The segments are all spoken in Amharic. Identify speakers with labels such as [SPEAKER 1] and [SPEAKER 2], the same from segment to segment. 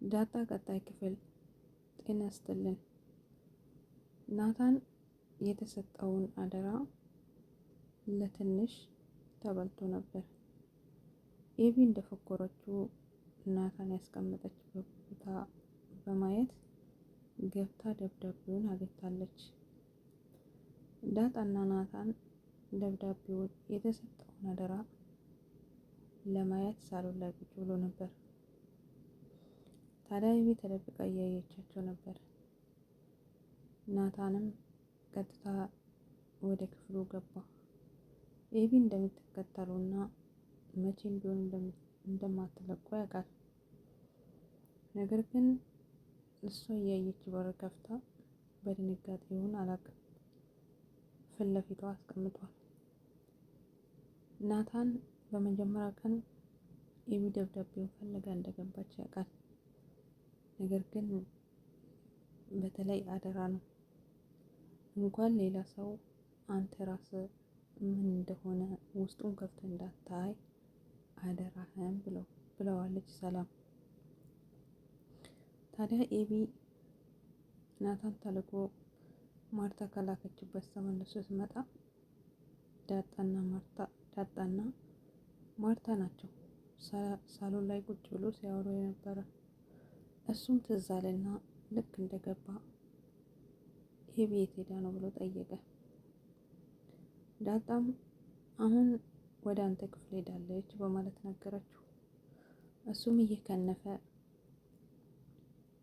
[SPEAKER 1] ዳጣ ቀጣይ ክፍል። ጤና ይስጥልን። ናታን የተሰጠውን አደራ ለትንሽ ተበልቶ ነበር። ኤቢ እንደፈኮረችው ናታን ያስቀመጠችበት ቦታ በማየት ገብታ ደብዳቤውን አግኝታለች። ዳጣና ናታን ደብዳቤውን የተሰጠውን አደራ ለማየት ሳሎን ላይ ቁጭ ብሎ ነበር። ታዲያ ኤቢ ተደብቃ እያየቻቸው ነበር። ናታንም ቀጥታ ወደ ክፍሉ ገባ። ኤቢ እንደምትከተሉና መቼም ቢሆን እንደማትለቁ ያውቃል። ነገር ግን እሷ እያየች በር ከፍታ በድንጋጤ ይሆን አላውቅም ፊት ለፊቷ አስቀምጧል። ናታን በመጀመሪያ ቀን ኤቢ ደብዳቤውን ፈልጋ እንደገባች ያውቃል። ነገር ግን በተለይ አደራ ነው። እንኳን ሌላ ሰው አንተ ራስህ ምን እንደሆነ ውስጡን ከፍቶ እንዳታይ አደራህን ብለዋለች ሰላም። ታዲያ ኤቢ ናታን ተልኮ ማርታ ከላከችበት ተመልሶ ስትመጣ ዳጣና ማርታ ናቸው ሳሎን ላይ ቁጭ ብሎ ሲያወሩ የነበረ። እሱም ትዝ አለና ልክ እንደገባ ኤቢ የት ሄዳ ነው ብሎ ጠየቀ። ዳጣም አሁን ወደ አንተ ክፍል ሄዳለች በማለት ነገረችው። እሱም እየከነፈ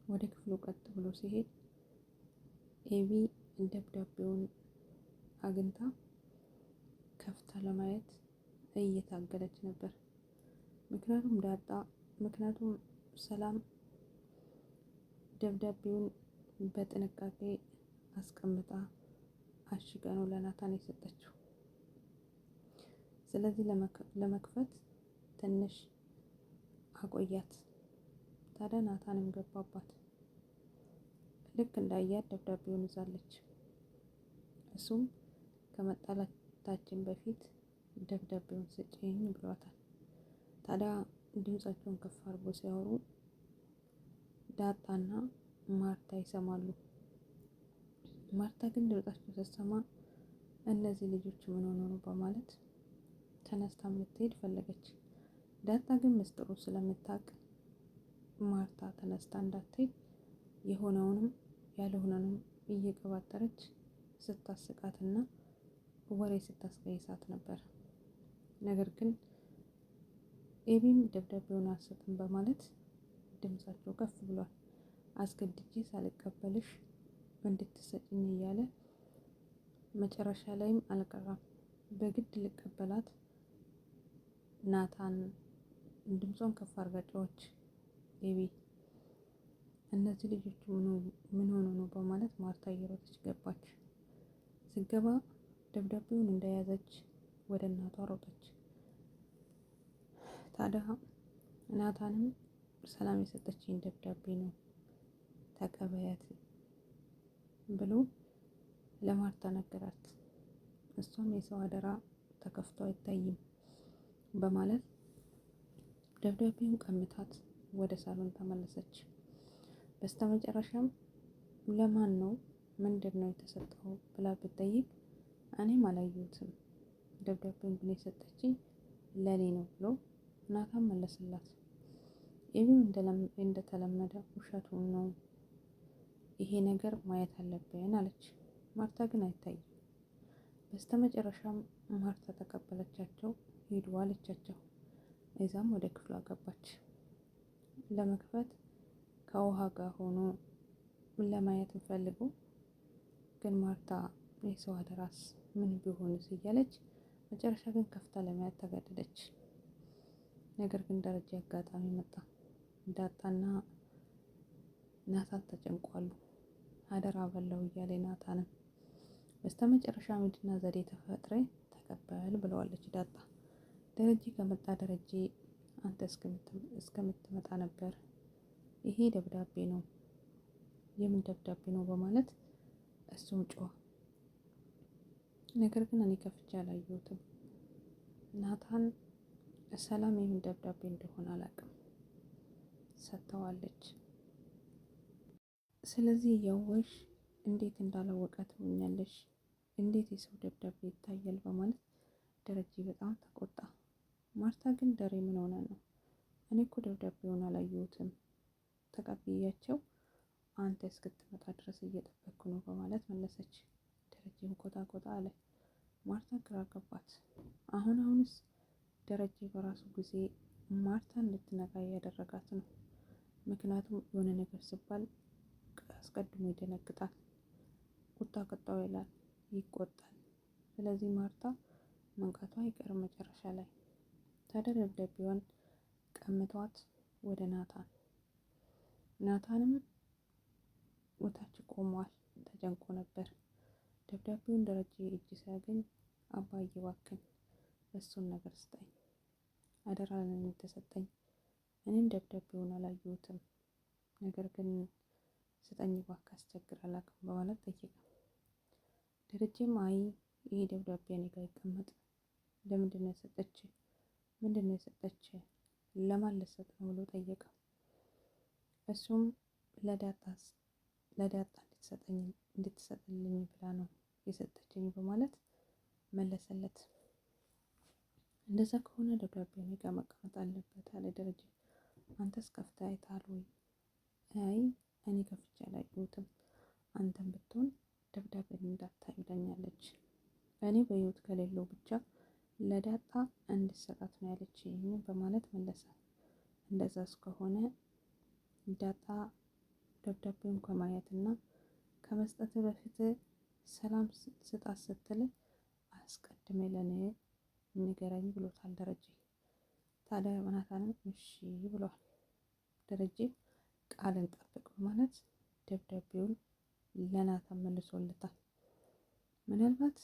[SPEAKER 1] ወደ ክፍሉ ቀጥ ብሎ ሲሄድ ኤቢ ደብዳቤውን አግኝታ ከፍታ ለማየት እየታገለች ነበር። ምክንያቱም ሰላም ደብዳቤውን በጥንቃቄ አስቀምጣ አሽጋ ነው ለናታን የሰጠችው። ስለዚህ ለመክፈት ትንሽ አቆያት። ታዲያ ናታንም ገባባት። ልክ እንዳያት ደብዳቤውን ይዛለች። እሱም ከመጣላታችን በፊት ደብዳቤውን ስጪኝ ብሏታል። ታዲያ ድምጻቸውን ከፍ አድርጎ ሲያወሩ ዳጣና ማርታ ይሰማሉ። ማርታ ግን ድምጻቸው ስትሰማ እነዚህ ልጆች ምን ሆኖ ነው በማለት ተነስታ ልትሄድ ፈለገች። ዳጣ ግን ምስጢሩ ስለምታውቅ ማርታ ተነስታ እንዳትሄድ የሆነውንም ያልሆነንም እየቀባጠረች ስታስቃትና ወሬ ስታስቀይሳት ነበር። ነገር ግን ኤቢም ደብዳቤውን አልሰጥም በማለት ድምጻቸው ከፍ ብሏል። አስገድጄ ሳልቀበልሽ እንድትሰጭኝ እያለ መጨረሻ ላይም አልቀራም በግድ ልቀበላት ናታን ድምጿን ከፍ አድርጋ ጮኸች። ኤቢ እነዚህ ልጆች ምን ሆኖ ነው በማለት ማርታ እየሮጠች ገባች። ስገባ ደብዳቤውን እንደያዘች ወደ እናቷ ሮጠች። ታዲያ ናታንም ሰላም የሰጠችኝ ደብዳቤ ነው ተቀበያት ብሎ ለማርታ ነገራት። እሷም የሰው አደራ ተከፍቶ አይታይም በማለት ደብዳቤውን ቀምታት ወደ ሳሎን ተመለሰች። በስተመጨረሻም ለማን ነው ምንድን ነው የተሰጠው ብላ ብትጠይቅ እኔም አላየሁትም ደብዳቤውን ግን የሰጠችኝ ለኔ ነው ብሎ ናታን መለሰላት። ኤቢም እንደተለመደ ውሸቱን ነው ይሄ ነገር ማየት አለብን አለች። ማርታ ግን አይታይም። በስተመጨረሻም ማርታ ተቀበለቻቸው፣ ሂዱ አለቻቸው። እዛም ወደ ክፍሏ ገባች። ለመክፈት ከውሃ ጋር ሆኖ ለማየት ፈልጎ ግን ማርታ የሰው አደራስ ምን ቢሆንስ እያለች መጨረሻ ግን ከፍታ ለማየት ተገደደች። ነገር ግን ደረጃ አጋጣሚ መጣ። ዳጣና ናታን ተጨንቋሉ። አደራ በለው እያለ ናታንም በስተመጨረሻ ምንድና ዘዴ ተፈጥሬ ተቀበል ብለዋለች ዳጣ። ደረጀ ከመጣ ደረጀ አንተ እስከምትመጣ ነበር ይሄ ደብዳቤ ነው የምን ደብዳቤ ነው በማለት እሱም ጮኸ። ነገር ግን እኔ ከፍቼ አላየሁትም። ናታን ሰላም የምን ደብዳቤ እንደሆነ አላውቅም ሰጥተዋለች ስለዚህ እያወሽ እንዴት እንዳላወቀ ትሆኛለሽ? እንዴት የሰው ደብዳቤ ይታያል? በማለት ደረጀ በጣም ተቆጣ። ማርታ ግን ደሬ ምን ሆነ ነው? እኔ እኮ ደብዳቤውን አላየሁትም፣ ተቀብያቸው አንተ እስክትመጣ ድረስ እየጠበቅኩ ነው በማለት መለሰች። ደረጀም ቆጣ ቆጣ አለ። ማርታ ግራ ገባት። አሁንስ ደረጀ በራሱ ጊዜ ማርታ እንድትነቃ እያደረጋት ነው። ምክንያቱም የሆነ ነገር ሲባል አስቀድሞ ይደነግጣል፣ ቁጣ ቀጣው ይላል፣ ይቆጣል። ስለዚህ ማርታ መንቃቷ አይቀርም መጨረሻ ላይ። ታዲያ ደብዳቤዋን ቀምቷት ወደ ናታንም ወታች ቆሟል፣ ተጨንቆ ነበር። ደብዳቤውን ደረጀ እጅ ሲያገኝ አባዬ እባክህን እሱን ነገር ስጠኝ፣ አደራ ነው የተሰጠኝ፣ እኔም ደብዳቤውን አላየሁትም፣ ነገር ግን ስጠኝ እባክህ አስቸግር አላውቅም በማለት ጠየቀ። ደረጀም አይ ይሄ ደብዳቤ እኔ ጋር ይቀመጥ፣ ለምንድን ነው የሰጠች? ምንድን ነው የሰጠች? ለማን ልሰጥ ነው ብሎ ጠየቀ። እሱም ለዳጣ እንድትሰጥልኝ ብላ ነው የሰጠችኝ በማለት መለሰለት። እንደዛ ከሆነ ደብዳቤ እኔ ጋር መቀመጥ አለበት አለ ደረጀ። አንተስ ከፍተህ አይተሃል ወይ? አይ እኔ ከፍቼ አላየሁትም፣ አንተም ብትሆን ደብዳቤን እንዳታይ ብለኛለች። እኔ በህይወት ከሌለው ብቻ ለዳጣ እንድትሰጣት ነው ያለችኝ በማለት መለሰ። እንደዛ እስከሆነ ዳጣ ደብዳቤውን ከማየትና ከመስጠት በፊት ሰላም ስጣት ስትል አስቀድሜ ለኔ ንገረኝ ብሎታል ደረጀ። ታዲያ ናታንም እሺ ብሏል። ደረጀ ቃልን ጠብቅ በማለት ደብዳቤውን ለናታን መልሶለታል። ምናልባት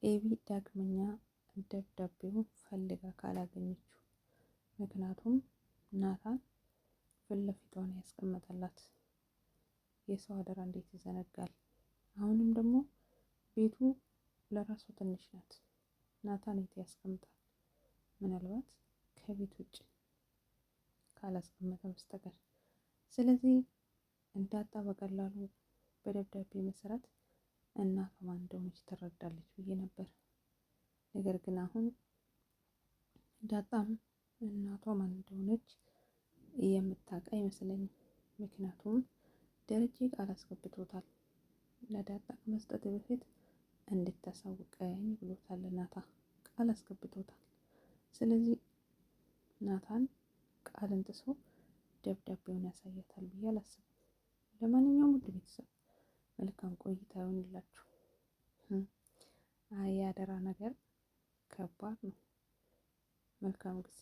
[SPEAKER 1] ኤቢ ዳግመኛ ደብዳቤውን ፈልጋ ካላገኘችው፣ ምክንያቱም ናታን ፊት ለፊቷን ያስቀመጠላት የሰው አደራ እንዴት ይዘነጋል? አሁንም ደግሞ ቤቱ ለራሱ ትንሽ ናት፣ ናታን የት ያስቀምጣል? ምናልባት ከቤት ውጭ ካላስቀመጠ በስተቀር። ስለዚህ እንዳጣ በቀላሉ በደብዳቤ መሰረት እናቷ ማን እንደሆነች ትረዳለች ብዬ ነበር። ነገር ግን አሁን ዳጣም እናቷ ማን እንደሆነች የምታውቅ አይመስለኝም። ምክንያቱም ደረጀ ቃል አስገብቶታል፣ ለዳጣ ከመስጠት በፊት እንድታሳውቀኝ ብሎታል። ናታ ቃል አስገብቶታል። ስለዚህ ናታን ቃልን ጥሶ ደብዳቤውን ያሳያታል ብዬ አላስብም። ለማንኛውም ውድ ቤተሰብ መልካም ቆይታ ይሆንላችሁ። አይ ያደራ ነገር ከባድ ነው። መልካም ጊዜ